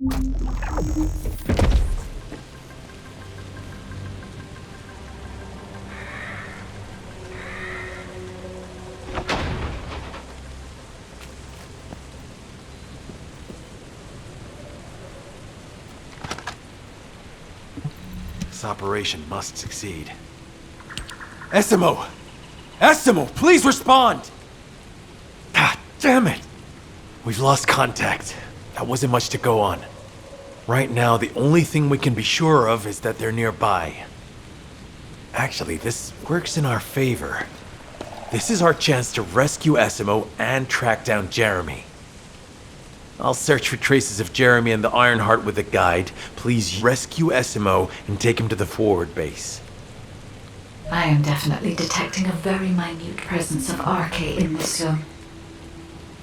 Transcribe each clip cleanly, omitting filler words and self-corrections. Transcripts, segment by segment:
This operation must succeed. Essimo! Essimo, please respond! Ah, damn it! We've lost contact. That wasn't much to go on. Right now, the only thing we can be sure of is that they're nearby. Actually, this works in our favor. This is our chance to rescue Essimo and track down Jeremy. I'll search for traces of Jeremy and the Ironheart with a guide. Please rescue Essimo and take him to the forward base. I am definitely detecting a very minute presence of RK in this zone.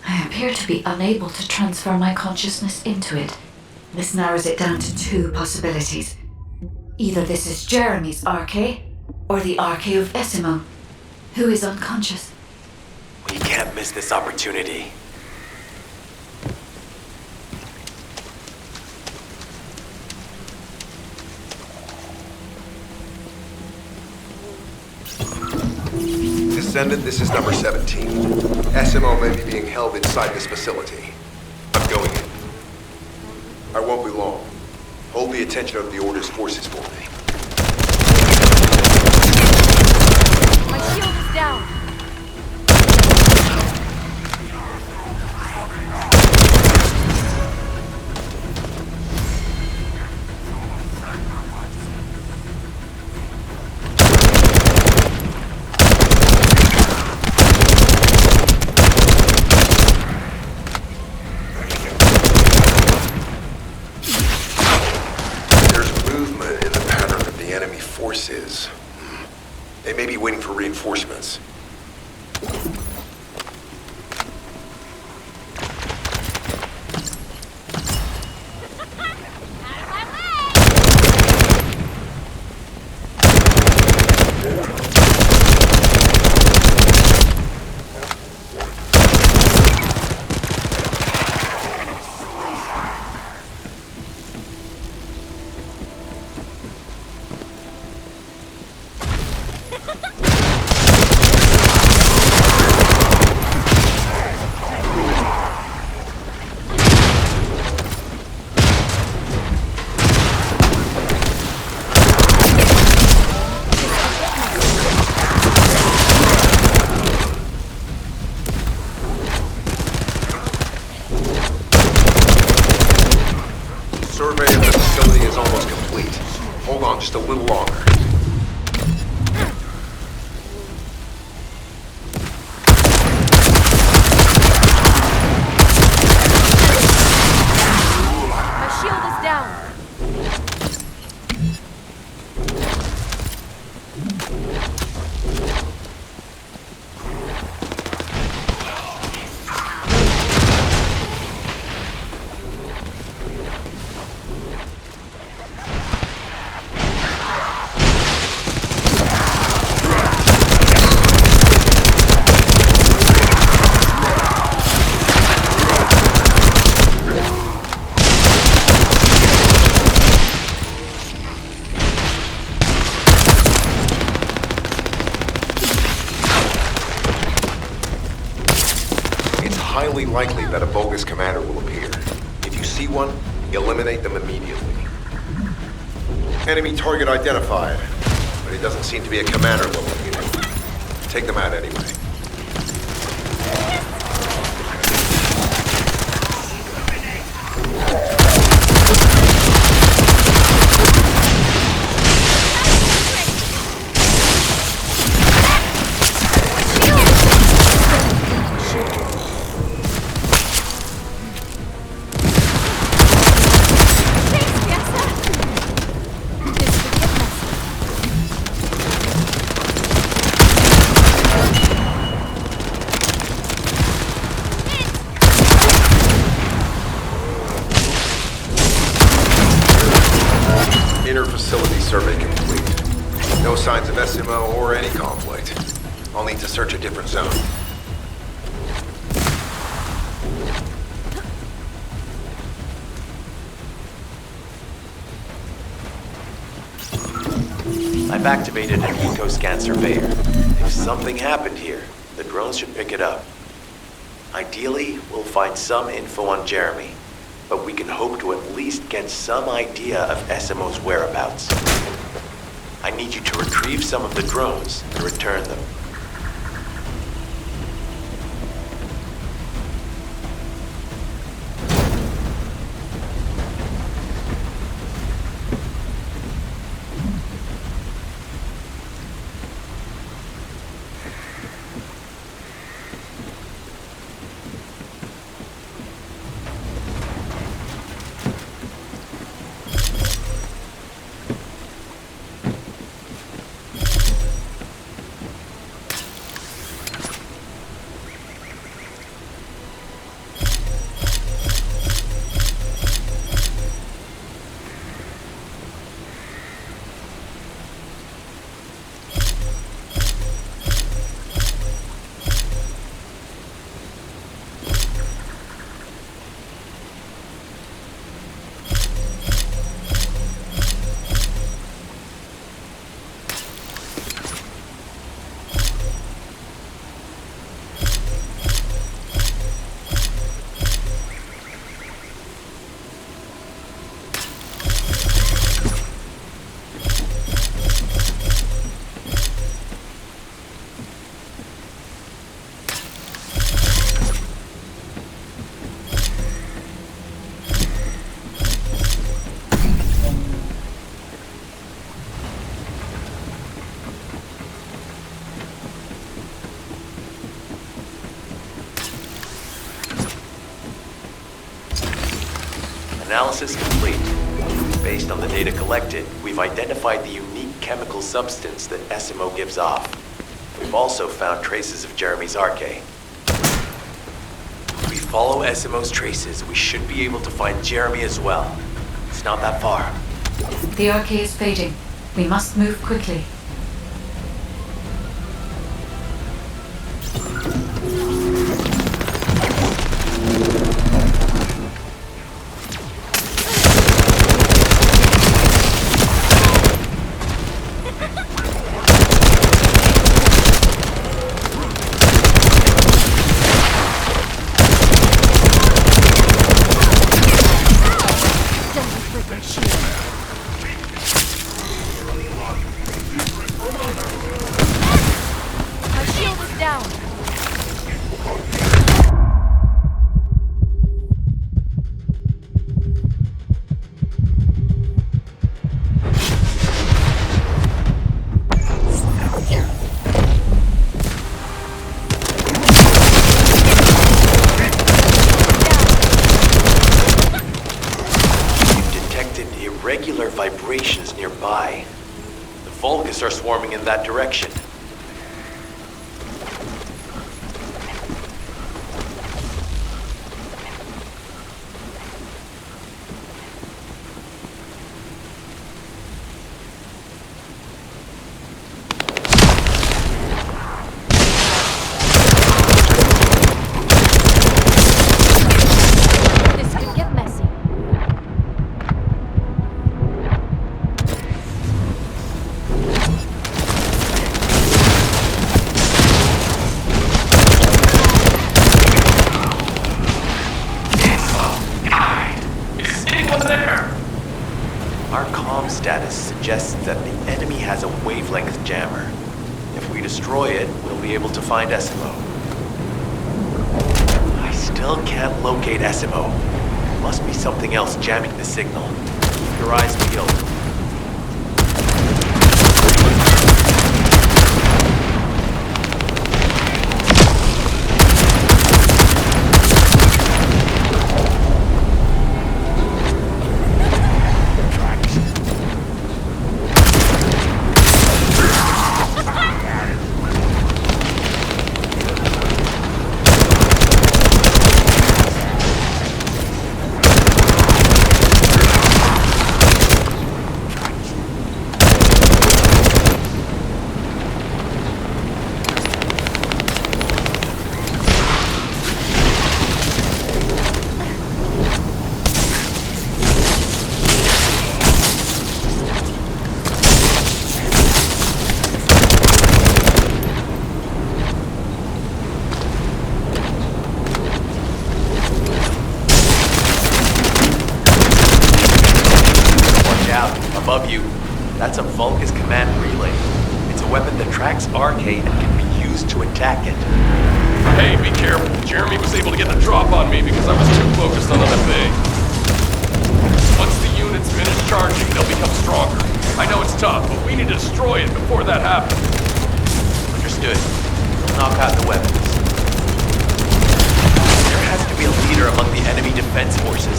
I appear to be unable to transfer my consciousness into it. This narrows it down to two possibilities. Either this is Jeremy's RK, or the RK of Essimo, who is unconscious. We can't miss this opportunity. Descendant, this is number 17. Essimo may be being held inside this facility. I'm going in. I won't be long. Hold the attention of the Order's forces for me. My shield is down. They may be waiting for reinforcements. Survey of the facility is almost complete. Hold on just a little longer. My shield is down. Highly likely that a bogus commander will appear. If you see one, eliminate them immediately. Enemy target identified, but it doesn't seem to be a commander level unit. Take them out anyway. Inter-facility survey complete. No signs of Essimo or any conflict. I'll need to search a different zone. I've activated an eco-scan surveyor. If something happened here, the drones should pick it up. Ideally, we'll find some info on Jeremy, but we can hope to at least get some idea of SMO's whereabouts. I need you to retrieve some of the drones and return them. Analysis complete. Based on the data collected, we've identified the unique chemical substance that SMO gives off. We've also found traces of Jeremy's Arche. If we follow SMO's traces, we should be able to find Jeremy as well. It's not that far. The Arche is fading. We must move quickly. My shield is down. We've detected irregular vibrations nearby. The Vulgus are swarming in that direction. This could get messy. Our comm status suggests that the enemy has a wavelength jammer. If we destroy it, we'll be able to find SMO. I still can't locate SMO. There must be something else jamming the signal. Keep your eyes peeled. above you. That's a Vulgus command relay. It's a weapon that tracks RK and can be used to attack it. Hey, be careful. Jeremy was able to get the drop on me because I was too focused on other things. Once the units finish charging, they'll become stronger. I know it's tough, but we need to destroy it before that happens. Understood. We'll knock out the weapons. There has to be a leader among the enemy defense forces.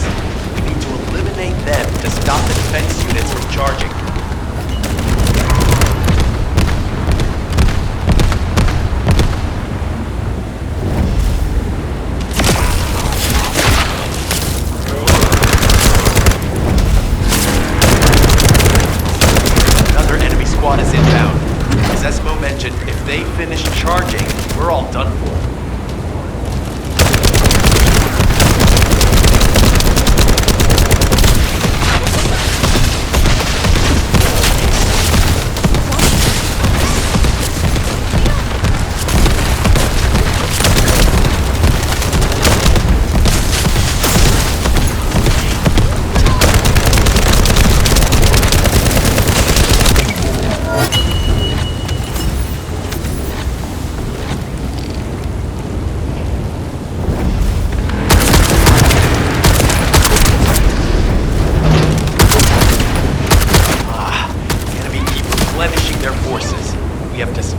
We need to eliminate them to stop the defense units from charging. Another enemy squad is inbound. As Esmo mentioned, if they finish charging, we're all done for.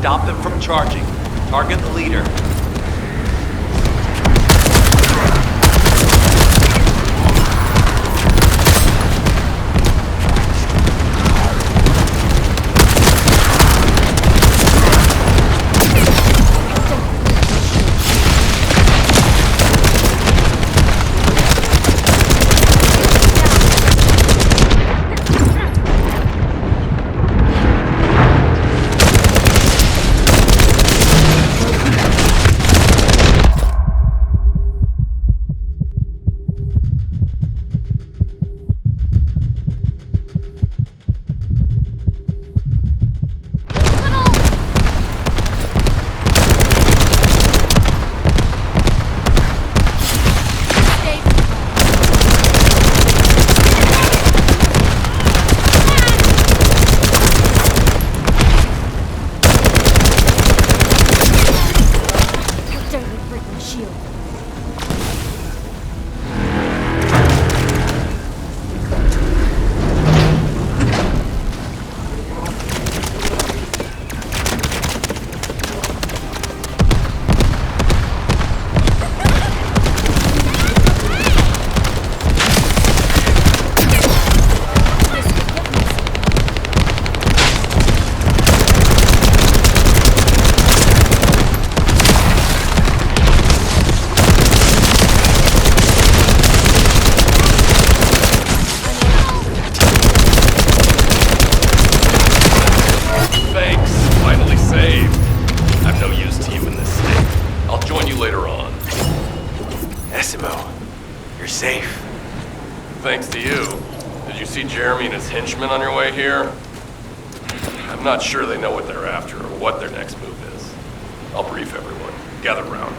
Stop them from charging. Target the leader. Thanks to you. Did you see Jeremy and his henchmen on your way here? I'm not sure they know what they're after or what their next move is. I'll brief everyone. Gather round.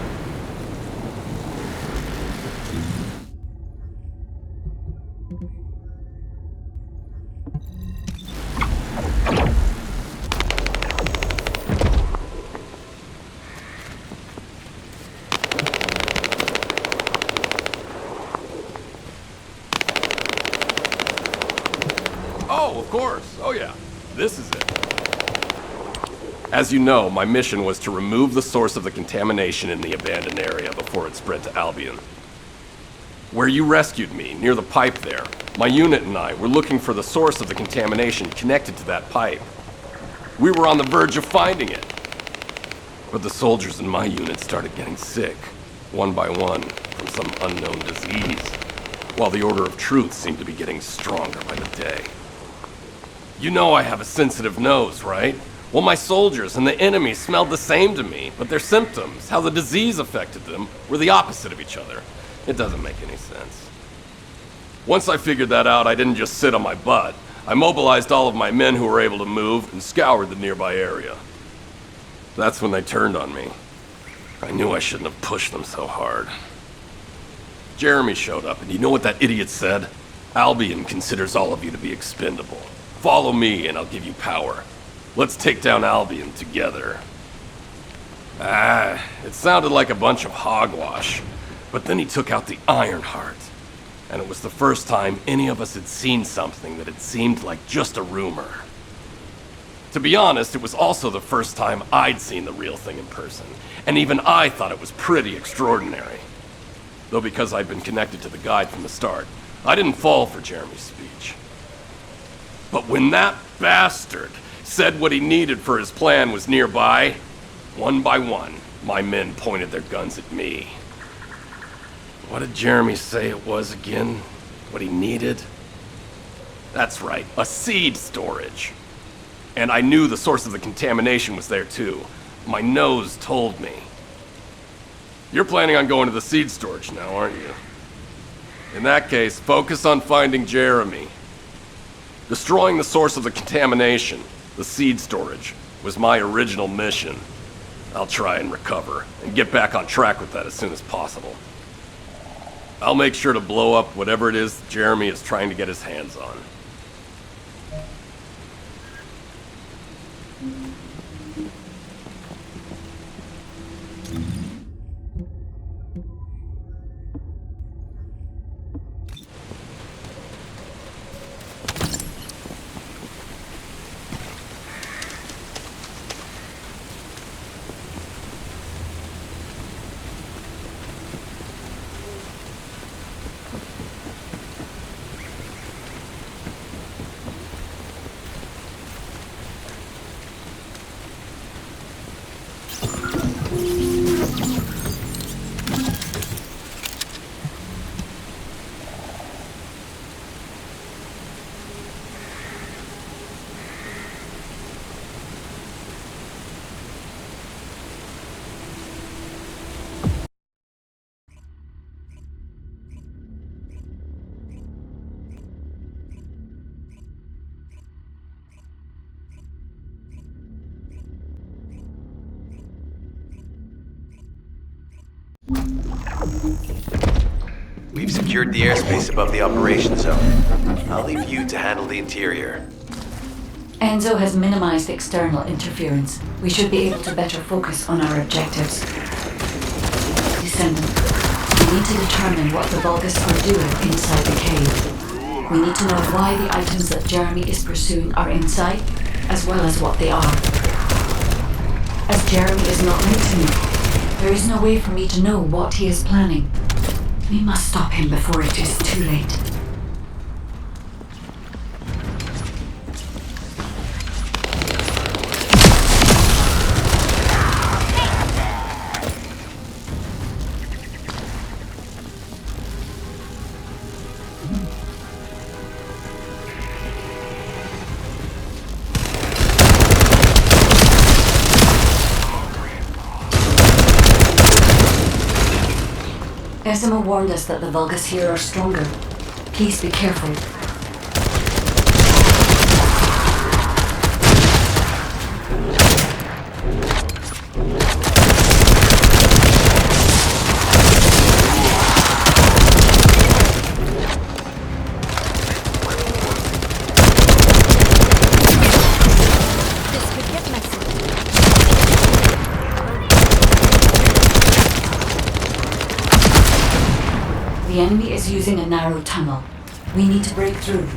Oh, of course. Oh, yeah. This is it. As you know, my mission was to remove the source of the contamination in the abandoned area before it spread to Albion. Where you rescued me, near the pipe there, my unit and I were looking for the source of the contamination connected to that pipe. We were on the verge of finding it. But the soldiers in my unit started getting sick, one by one, from some unknown disease, while the Order of Truth seemed to be getting stronger by the day. You know I have a sensitive nose, right? Well, my soldiers and the enemy smelled the same to me, but their symptoms, how the disease affected them, were the opposite of each other. It doesn't make any sense. Once I figured that out, I didn't just sit on my butt. I mobilized all of my men who were able to move and scoured the nearby area. That's when they turned on me. I knew I shouldn't have pushed them so hard. Jeremy showed up, and you know what that idiot said? Albion considers all of you to be expendable. Follow me and I'll give you power. Let's take down Albion together. It sounded like a bunch of hogwash. But then he took out the Ironheart. And it was the first time any of us had seen something that had seemed like just a rumor. To be honest, it was also the first time I'd seen the real thing in person. And even I thought it was pretty extraordinary. Though because I'd been connected to the guide from the start, I didn't fall for Jeremy's speech. But when that bastard said what he needed for his plan was nearby, one by one, my men pointed their guns at me. What did Jeremy say it was again? What he needed? That's right, a seed storage. And I knew the source of the contamination was there too. My nose told me. You're planning on going to the seed storage now, aren't you? In that case, focus on finding Jeremy. Destroying the source of the contamination, the seed storage, was my original mission. I'll try and recover, and get back on track with that as soon as possible. I'll make sure to blow up whatever it is Jeremy is trying to get his hands on. We've secured the airspace above the operation zone. I'll leave you to handle the interior. Enzo has minimized external interference. We should be able to better focus on our objectives. Descendant, we need to determine what the Vulgus are doing inside the cave. We need to know why the items that Jeremy is pursuing are inside, as well as what they are. As Jeremy is not linked to me, there is no way for me to know what he is planning. We must stop him before it is too late. Esimo warned us that the Vulgus here are stronger. Please be careful. This could get messy. The enemy is using a narrow tunnel. We need to break through.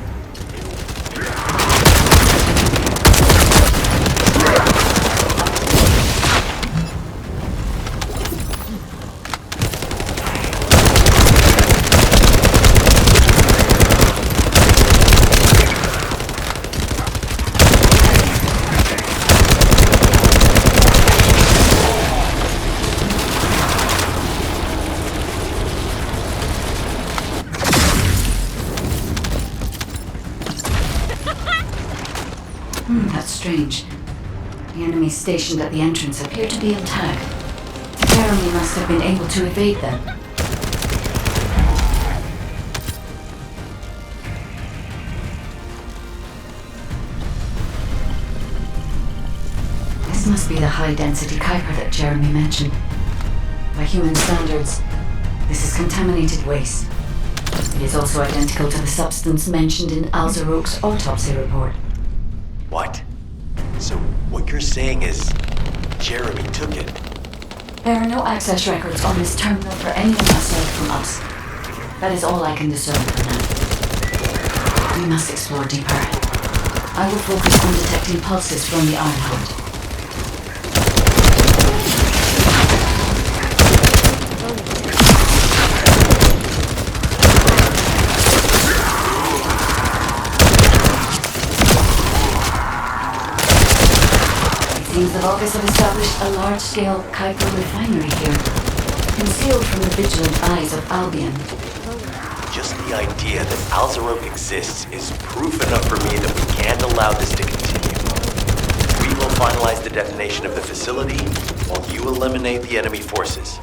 That's strange. The enemies stationed at the entrance appear to be intact. Jeremy must have been able to evade them. This must be the high-density Kuiper that Jeremy mentioned. By human standards, this is contaminated waste. It is also identical to the substance mentioned in Alzarok's autopsy report. What? So what you're saying is Jeremy took it? There are no access records on this terminal for anyone aside from us. That is all I can discern for now. We must explore deeper. I will focus on detecting pulses from the Ironheart. Seems the Vulgus have established a large-scale Kuiper refinery here, concealed from the vigilant eyes of Albion. Just the idea that Alzarok exists is proof enough for me that we can't allow this to continue. We will finalize the detonation of the facility while you eliminate the enemy forces.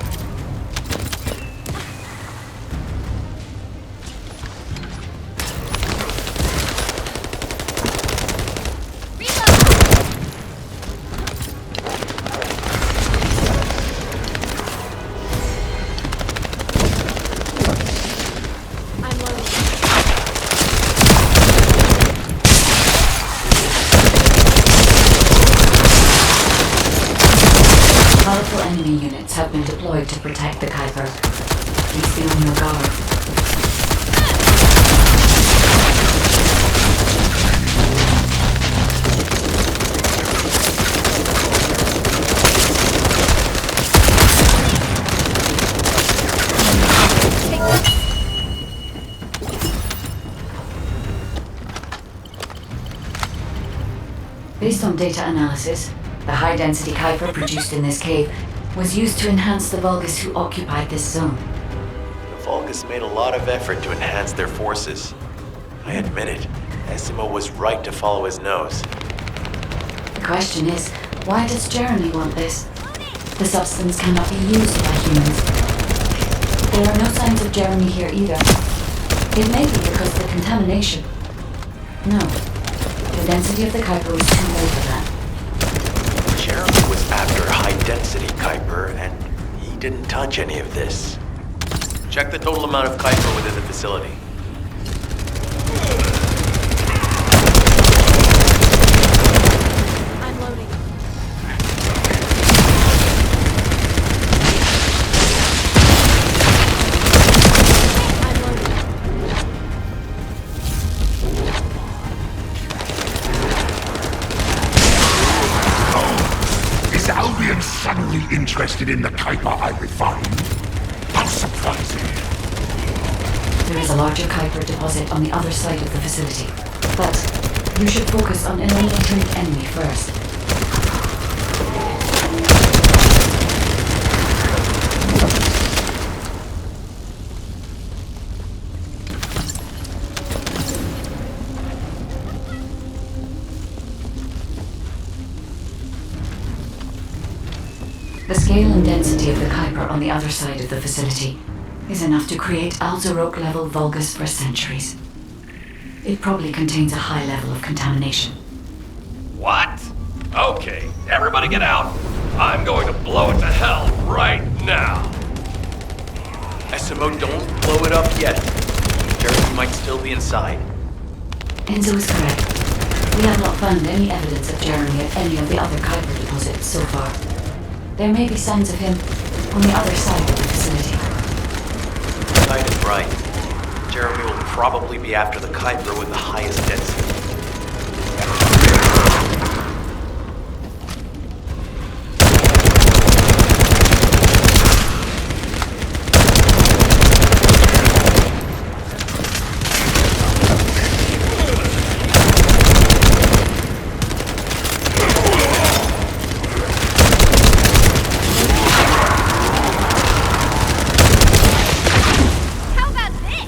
Powerful enemy units have been deployed to protect the Kuiper. Please be on your guard. Based on data analysis, the high-density Kuiper produced in this cave was used to enhance the Vulgus who occupied this zone. The Vulgus made a lot of effort to enhance their forces. I admit it, Essimo was right to follow his nose. The question is, why does Jeremy want this? The substance cannot be used by humans. There are no signs of Jeremy here either. It may be because of the contamination. No, the density of the Kuiper was too low for that. Jeremy was after high-density Kuiper, and he didn't touch any of this. Check the total amount of Kuiper within the facility. I'm loading. I'm loading. Is Albion suddenly interested in the Kuiper I refined? How surprising. There is a larger Kuiper deposit on the other side of the facility. But you should focus on eliminating the enemy first. The scale and density of the Kuiper on the other side of the facility is enough to create Alzarok-level Vulgus for centuries. It probably contains a high level of contamination. What? Okay, everybody get out. I'm going to blow it to hell right now. Essimo, don't blow it up yet. Jeremy might still be inside. Enzo is correct. We have not found any evidence of Jeremy at any of the other Kuiper deposits so far. There may be signs of him on the other side of the facility. Kite is right. Jeremy will probably be after the Kuiper with the highest density. How about this?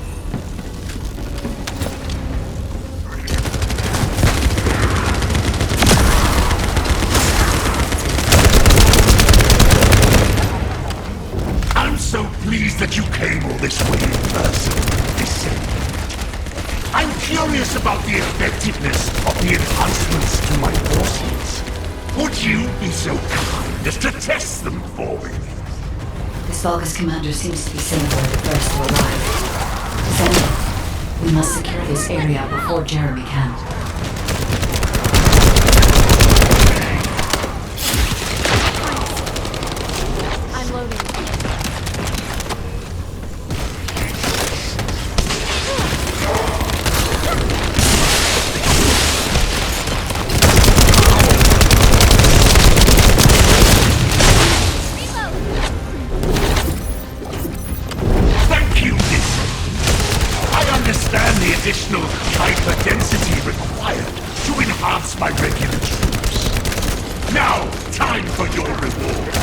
I'm so pleased that you came all this way in person. Descendant. I'm curious about the effectiveness of the enhancements to my forces. Would you be so kind as to test them for me? This Vulgus commander seems to be Singapore the first to arrive. Descendant, we must secure this area before Jeremy can. capacity required to enhance my regular troops. Now, time for your reward.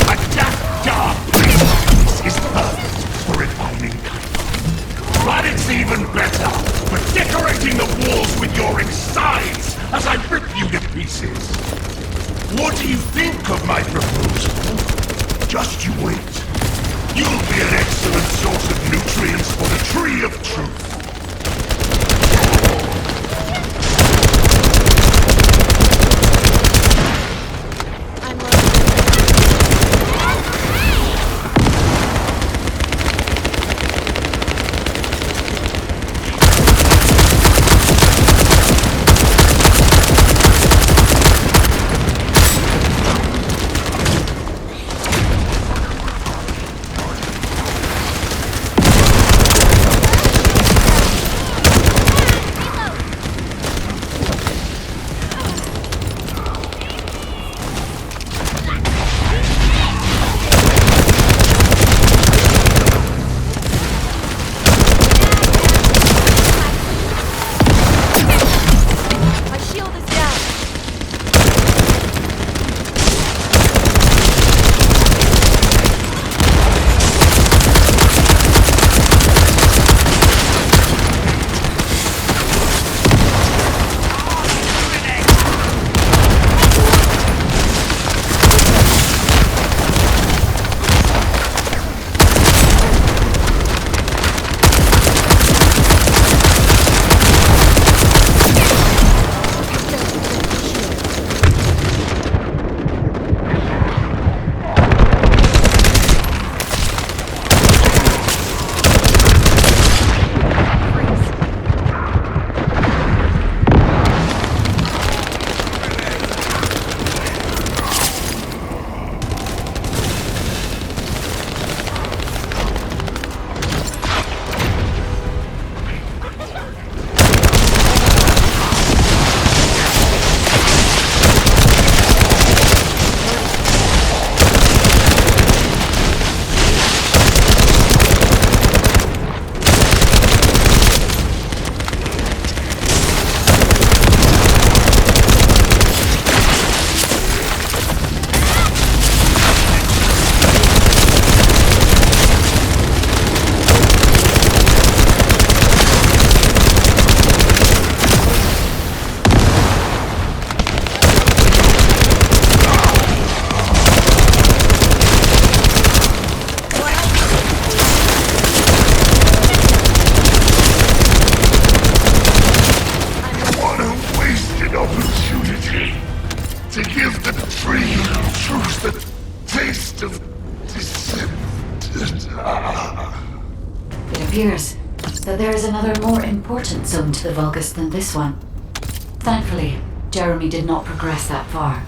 A Death Star piece is perfect for refining Kuiper. But it's even better for decorating the walls with your insides as I rip you to pieces. What do you think of my proposal? Just you wait. You'll be an excellent source of nutrients for the Tree of Truth. To give the Tree of Truth the taste of Descendant. It appears that there is another more important zone to the Vulgus than this one. Thankfully, Jeremy did not progress that far.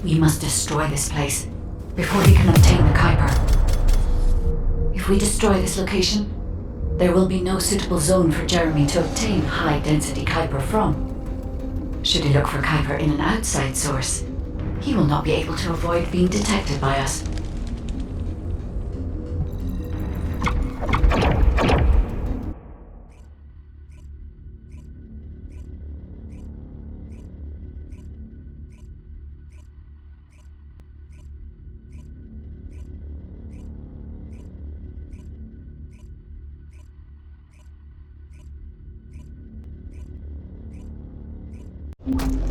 We must destroy this place before he can obtain the Kuiper. If we destroy this location, there will be no suitable zone for Jeremy to obtain high-density Kuiper from. Should he look for Kuiper in an outside source, he will not be able to avoid being detected by us.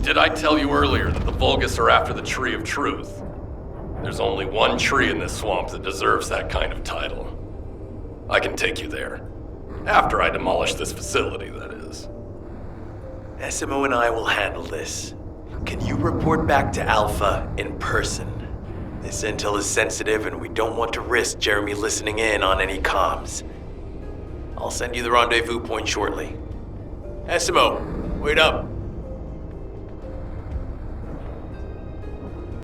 Did I tell you earlier that the Vulgus are after the Tree of Truth? There's only one tree in this swamp that deserves that kind of title. I can take you there. After I demolish this facility, that is. SMO and I will handle this. Can you report back to Alpha in person? This intel is sensitive and we don't want to risk Jeremy listening in on any comms. I'll send you the rendezvous point shortly. SMO, wait up.